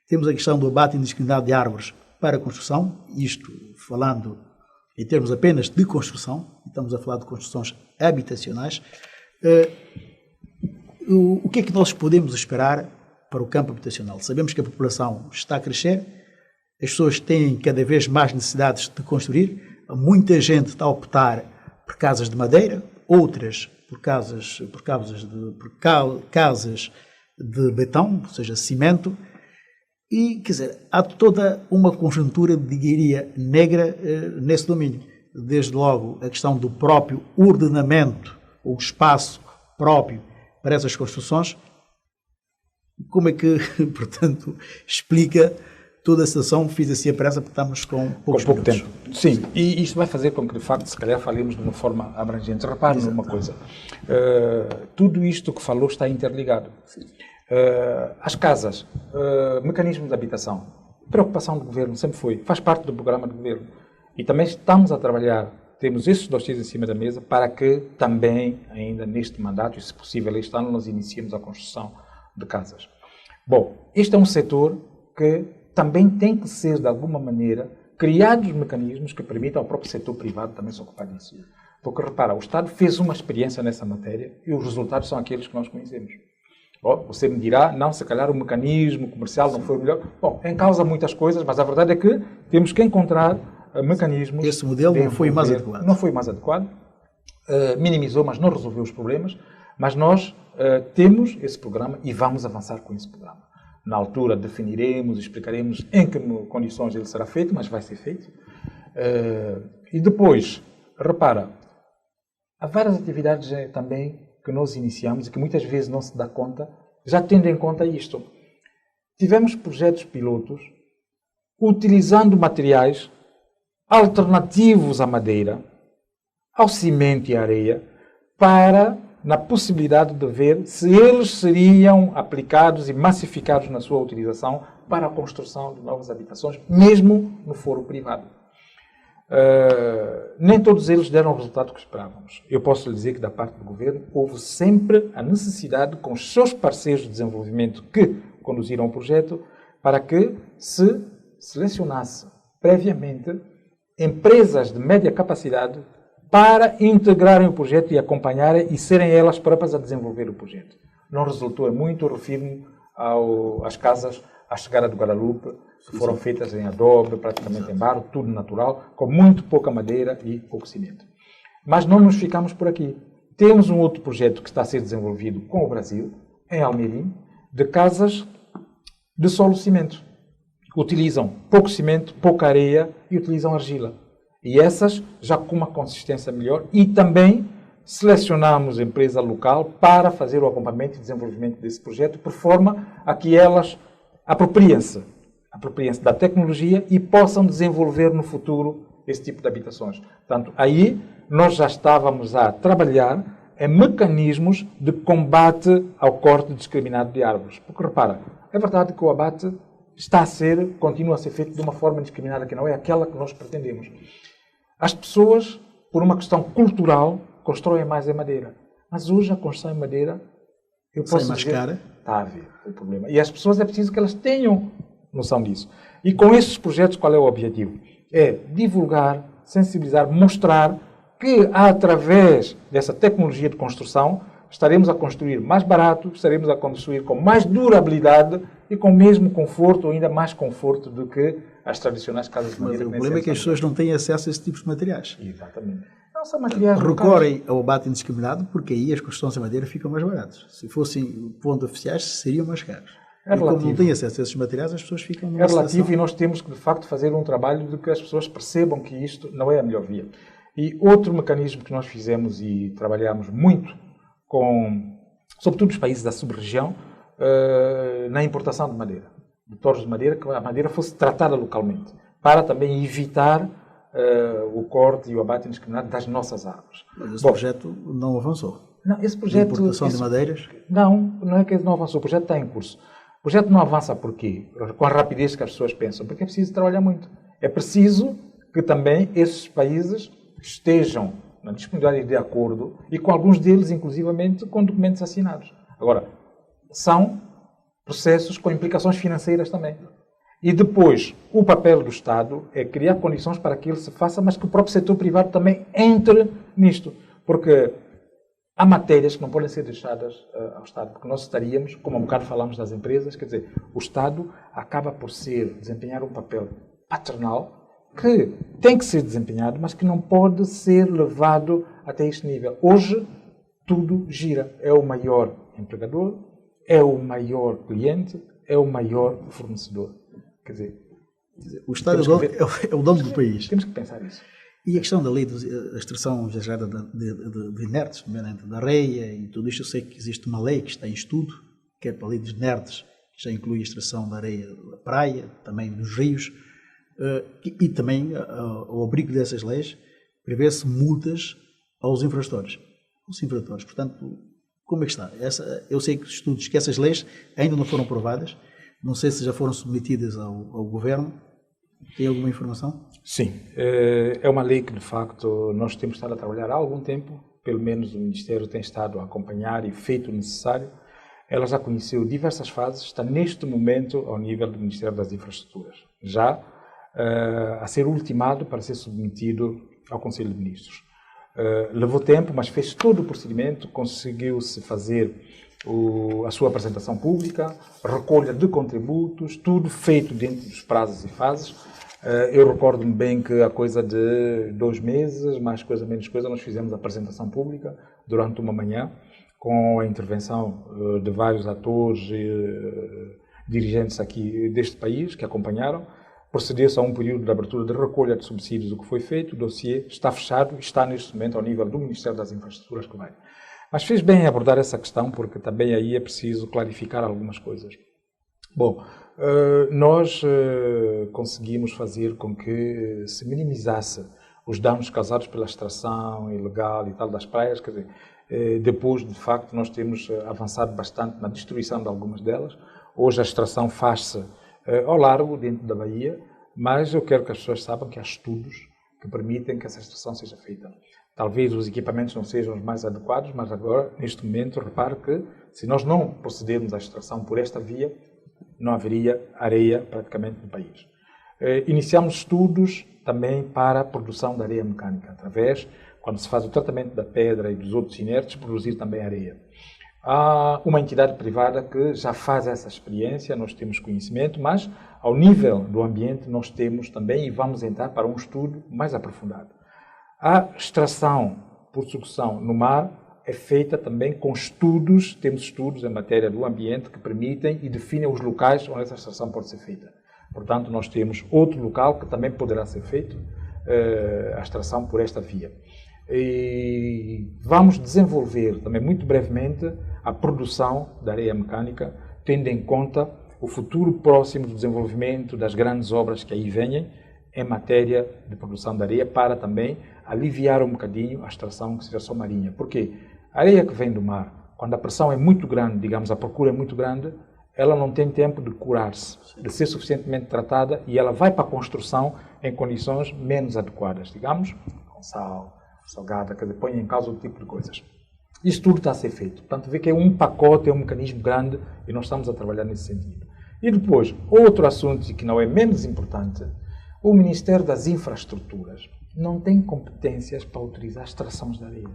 Temos a questão do abate indiscriminado de árvores para construção, isto falando em termos apenas de construção, estamos a falar de construções habitacionais. O que é que nós podemos esperar para o campo habitacional? Sabemos que a população está a crescer, as pessoas têm cada vez mais necessidades de construir, muita gente está a optar por casas de madeira, outras por casas de betão, ou seja, cimento, e, quer dizer, há toda uma conjuntura, diria, negra nesse domínio. Desde logo a questão do próprio ordenamento, ou espaço próprio para essas construções. Como é que, portanto, explica toda a situação? Fiz assim a pressa porque estamos com pouco tempo. Sim, e isto vai fazer com que, de facto, se calhar falemos de uma forma abrangente. Repare numa coisa, tudo isto que falou está interligado. As casas, mecanismos de habitação, preocupação do governo, sempre foi, faz parte do programa do governo. E também estamos a trabalhar, temos esses dossiês em cima da mesa para que também, ainda neste mandato, e se possível este ano, nós iniciemos a construção de casas. Bom, este é um setor que também tem que ser, de alguma maneira, criados mecanismos que permitam ao próprio setor privado também se ocupar disso. Porque, repara, o Estado fez uma experiência nessa matéria e os resultados são aqueles que nós conhecemos. Você me dirá, não, se calhar o mecanismo comercial não foi o melhor. Bom, em causa muitas coisas, mas a verdade é que temos que encontrar mecanismos... Esse modelo não foi mais adequado. Não foi mais adequado, minimizou, mas não resolveu os problemas. Mas nós temos esse programa e vamos avançar com esse programa. Na altura definiremos, explicaremos em que condições ele será feito, mas vai ser feito. E depois, repara, há várias atividades também que nós iniciamos e que muitas vezes não se dá conta, já tendo em conta isto. Tivemos projetos pilotos utilizando materiais alternativos à madeira, ao cimento e à areia, para, na possibilidade de ver se eles seriam aplicados e massificados na sua utilização para a construção de novas habitações, mesmo no foro privado. Nem todos eles deram o resultado que esperávamos. Eu posso lhe dizer que da parte do governo houve sempre a necessidade com os seus parceiros de desenvolvimento que conduziram o projeto para que se selecionasse previamente empresas de média capacidade para integrarem o projeto e acompanharem e serem elas próprias a desenvolver o projeto. Não resultou muito, eu refiro-me às casas à chegada do Guadalupe, que foram feitas em adobe, praticamente em barro, tudo natural, com muito pouca madeira e pouco cimento. Mas não nos ficamos por aqui. Temos um outro projeto que está a ser desenvolvido com o Brasil, em Almerim, de casas de solo cimento. Utilizam pouco cimento, pouca areia e utilizam argila. E essas já com uma consistência melhor e também selecionamos a empresa local para fazer o acompanhamento e desenvolvimento desse projeto, por forma a que elas apropriem-se da tecnologia e possam desenvolver no futuro esse tipo de habitações. Portanto, aí nós já estávamos a trabalhar em mecanismos de combate ao corte discriminado de árvores. Porque, repara, é verdade que o abate continua a ser feito de uma forma discriminada, que não é aquela que nós pretendemos. As pessoas, por uma questão cultural, constroem mais em madeira. Mas hoje a construção em madeira, eu posso dizer, está a haver o problema. E as pessoas é preciso que elas tenham noção disso. E com esses projetos, qual é o objetivo? É divulgar, sensibilizar, mostrar que, através dessa tecnologia de construção, estaremos a construir mais barato, estaremos a construir com mais durabilidade e com o mesmo conforto, ou ainda mais conforto do que as tradicionais casas de madeira. Mas o problema é que as pessoas não têm acesso a esse tipo de materiais. Exatamente. Não são materiais recorrem ao abate indiscriminado porque aí as construções em madeira ficam mais baratas. Se fossem pontos oficiais, seriam mais caros. É e como não têm acesso a esses materiais, as pessoas ficam numa relativo situação... e nós temos que, de facto, fazer um trabalho de que as pessoas percebam que isto não é a melhor via. E outro mecanismo que nós fizemos e trabalhamos muito com, sobretudo os países da sub-região, na importação de madeira, de torres de madeira, que a madeira fosse tratada localmente, para também evitar o corte e o abate indiscriminado das nossas árvores. Mas esse projeto não avançou? Não, esse projeto... De importação de madeiras? Não é que ele não avançou, o projeto está em curso. O projeto não avança por quê? Com a rapidez que as pessoas pensam, porque é preciso trabalhar muito. É preciso que também esses países estejam na disponibilidade de acordo e com alguns deles, inclusivamente, com documentos assinados. Agora, são processos com implicações financeiras também. E depois, o papel do Estado é criar condições para que ele se faça, mas que o próprio setor privado também entre nisto. Porque há matérias que não podem ser deixadas ao Estado, porque nós estaríamos, como há um bocado falamos das empresas, quer dizer, o Estado acaba por desempenhar um papel paternal que tem que ser desempenhado, mas que não pode ser levado até este nível. Hoje, tudo gira. É o maior empregador, é o maior cliente, é o maior fornecedor. Quer dizer, o Estado é o dono do país. Temos que pensar isso. E a questão da lei da extração exagerada de inertes, nomeadamente da areia e tudo isto, eu sei que existe uma lei que está em estudo, que é para a lei dos inertes, que já inclui a extração da areia da praia, também dos rios, e também, ao abrigo dessas leis, prevê-se multas aos infratores. Portanto, como é que está? Eu sei que essas leis ainda não foram aprovadas, não sei se já foram submetidas ao Governo. Tem alguma informação? Sim. É uma lei que, de facto, nós temos estado a trabalhar há algum tempo, pelo menos o Ministério tem estado a acompanhar e feito o necessário. Ela já conheceu diversas fases, está neste momento ao nível do Ministério das Infraestruturas, já a ser ultimado para ser submetido ao Conselho de Ministros. Levou tempo, mas fez todo o procedimento, conseguiu-se fazer a sua apresentação pública, recolha de contributos, tudo feito dentro dos prazos e fases. Eu recordo-me bem que há coisa de 2 meses, mais coisa, menos coisa, nós fizemos a apresentação pública durante uma manhã, com a intervenção de vários atores e dirigentes aqui deste país que acompanharam. Procedeu-se a um período de abertura de recolha de subsídios, o que foi feito, o dossiê está fechado e está neste momento ao nível do Ministério das Infraestruturas que vai. Mas fez bem em abordar essa questão, porque também aí é preciso clarificar algumas coisas. Bom, nós conseguimos fazer com que se minimizasse os danos causados pela extração ilegal e tal das praias, quer dizer, depois, de facto, nós temos avançado bastante na destruição de algumas delas. Hoje a extração faz-se ao largo, dentro da Bahia, mas eu quero que as pessoas saibam que há estudos que permitem que essa extração seja feita. Talvez os equipamentos não sejam os mais adequados, mas agora, neste momento, repare que se nós não procedermos à extração por esta via, não haveria areia praticamente no país. Iniciamos estudos também para a produção de areia mecânica, através, quando se faz o tratamento da pedra e dos outros inertes, produzir também areia. Há uma entidade privada que já faz essa experiência, nós temos conhecimento, mas ao nível do ambiente nós temos também e vamos entrar para um estudo mais aprofundado. A extração por sucção no mar é feita também com estudos, temos estudos em matéria do ambiente que permitem e definem os locais onde essa extração pode ser feita. Portanto, nós temos outro local que também poderá ser feito a extração por esta via. E vamos desenvolver também muito brevemente a produção da areia mecânica, tendo em conta o futuro próximo do desenvolvimento das grandes obras que aí venham em matéria de produção de areia, para também aliviar um bocadinho a extração que seja só marinha. Porque a areia que vem do mar, quando a pressão é muito grande, digamos, a procura é muito grande, ela não tem tempo de curar-se, de ser suficientemente tratada, e ela vai para a construção em condições menos adequadas, digamos, com sal, salgada, quer dizer, põe em causa outro tipo de coisas. Isso tudo está a ser feito. Portanto, vê que é um pacote, é um mecanismo grande e nós estamos a trabalhar nesse sentido. E depois, outro assunto que não é menos importante, o Ministério das Infraestruturas não tem competências para autorizar extrações de areia.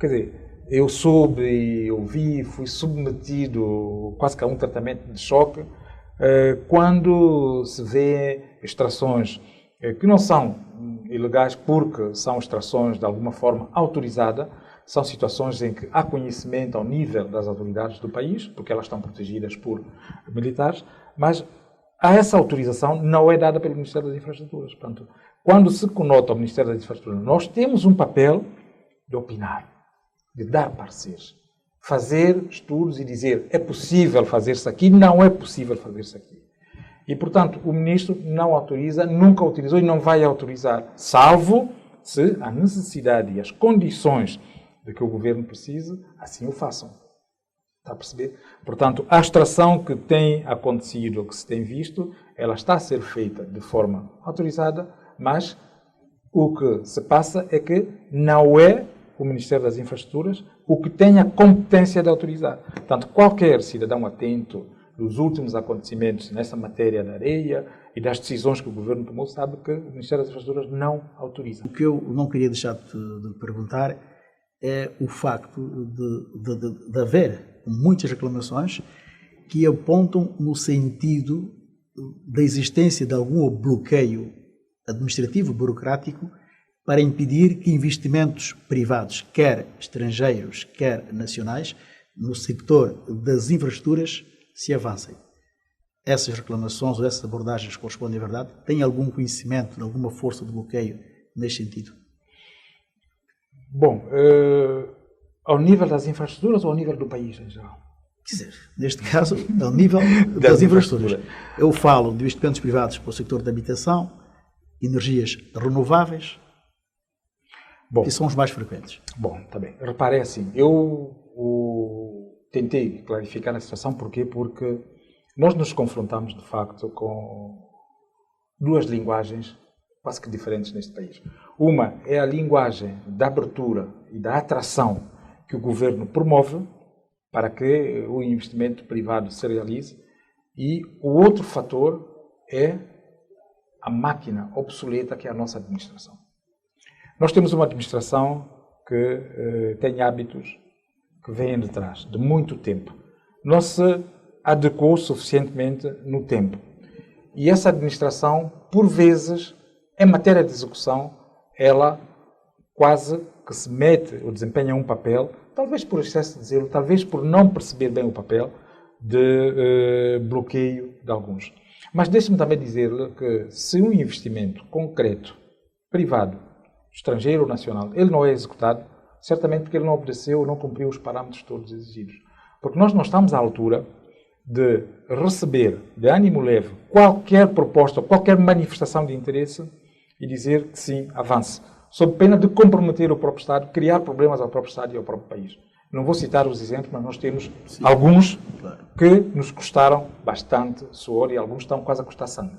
Quer dizer, eu soube, ouvi, fui submetido quase que a um tratamento de choque Quando se vê extrações que não são ilegais porque são extrações de alguma forma autorizadas, são situações em que há conhecimento ao nível das autoridades do país, porque elas estão protegidas por militares, mas essa autorização não é dada pelo Ministério das Infraestruturas. Portanto, quando se conota o Ministério das Infraestruturas, nós temos um papel de opinar, de dar pareceres, fazer estudos e dizer é possível fazer-se aqui, não é possível fazer-se aqui. E, portanto, o Ministro não autoriza, nunca autorizou e não vai autorizar, salvo se a necessidade e as condições de que o Governo precise, assim o façam. Está a perceber? Portanto, a extração que tem acontecido, que se tem visto, ela está a ser feita de forma autorizada, mas o que se passa é que não é o Ministério das Infraestruturas o que tem a competência de autorizar. Portanto, qualquer cidadão atento dos últimos acontecimentos nessa matéria da areia e das decisões que o Governo tomou sabe que o Ministério das Infraestruturas não autoriza. O que eu não queria deixar de perguntar é o facto de haver muitas reclamações que apontam no sentido da existência de algum bloqueio administrativo, burocrático, para impedir que investimentos privados, quer estrangeiros, quer nacionais, no sector das infraestruturas, se avancem. Essas reclamações ou essas abordagens correspondem à verdade? Tem algum conhecimento, alguma força de bloqueio neste sentido? Bom, ao nível das infraestruturas ou ao nível do país em geral? Quer dizer, neste caso, ao nível das infraestruturas. Eu falo de investimentos privados para o setor da habitação, energias renováveis, que são os mais frequentes. Bom, está bem. Repare assim, eu tentei clarificar a situação, porquê? Porque nós nos confrontamos, de facto, com duas linguagens quase que diferentes neste país. Uma é a linguagem da abertura e da atração que o governo promove para que o investimento privado se realize, e o outro fator é a máquina obsoleta que é a nossa administração. Nós temos uma administração que tem hábitos que vêm de trás, de muito tempo. Não se adequou suficientemente no tempo. E essa administração, por vezes, em matéria de execução, ela quase que se mete ou desempenha um papel, talvez por excesso de zelo, talvez por não perceber bem o papel, de bloqueio de alguns. Mas deixe-me também dizer-lhe que se um investimento concreto, privado, estrangeiro ou nacional, ele não é executado, certamente porque ele não obedeceu ou não cumpriu os parâmetros todos exigidos. Porque nós não estamos à altura de receber de ânimo leve qualquer proposta, qualquer manifestação de interesse e dizer que sim, avance, sob pena de comprometer o próprio Estado, criar problemas ao próprio Estado e ao próprio país. Não vou citar os exemplos, mas nós temos alguns que nos custaram bastante suor e alguns estão quase a custar sangue.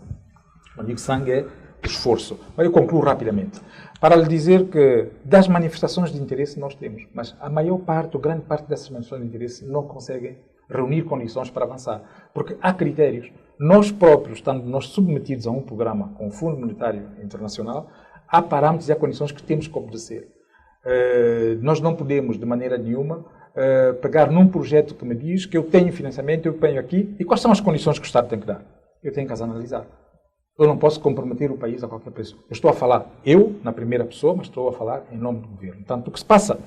Quando digo sangue é esforço. Mas eu concluo rapidamente. Para lhe dizer que das manifestações de interesse nós temos, mas a maior parte, ou grande parte dessas manifestações de interesse não conseguem reunir condições para avançar. Porque há critérios. Nós próprios, estando nós submetidos a um programa com o Fundo Monetário Internacional, há parâmetros e há condições que temos que obedecer. Nós não podemos, de maneira nenhuma, pegar num projeto que me diz que eu tenho financiamento, eu ponho aqui, e quais são as condições que o Estado tem que dar? Eu tenho que as analisar. Eu não posso comprometer o país a qualquer preço. Eu estou a falar, eu, na primeira pessoa, mas estou a falar em nome do governo. Portanto, o que se passa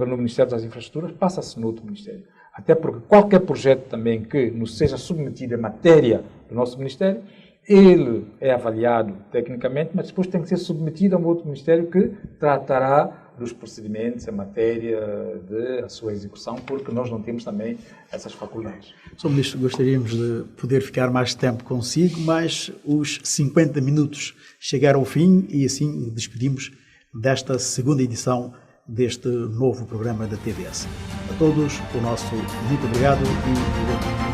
no Ministério das Infraestruturas, passa-se no outro Ministério. Até porque qualquer projeto também que nos seja submetido em matéria do nosso Ministério, ele é avaliado tecnicamente, mas depois tem que ser submetido a um outro Ministério que tratará dos procedimentos em matéria de a sua execução, porque nós não temos também essas faculdades. Sr. Ministro, gostaríamos de poder ficar mais tempo consigo, mas os 50 minutos chegaram ao fim e assim despedimos desta segunda edição deste novo programa da TVS. A todos, o nosso muito obrigado e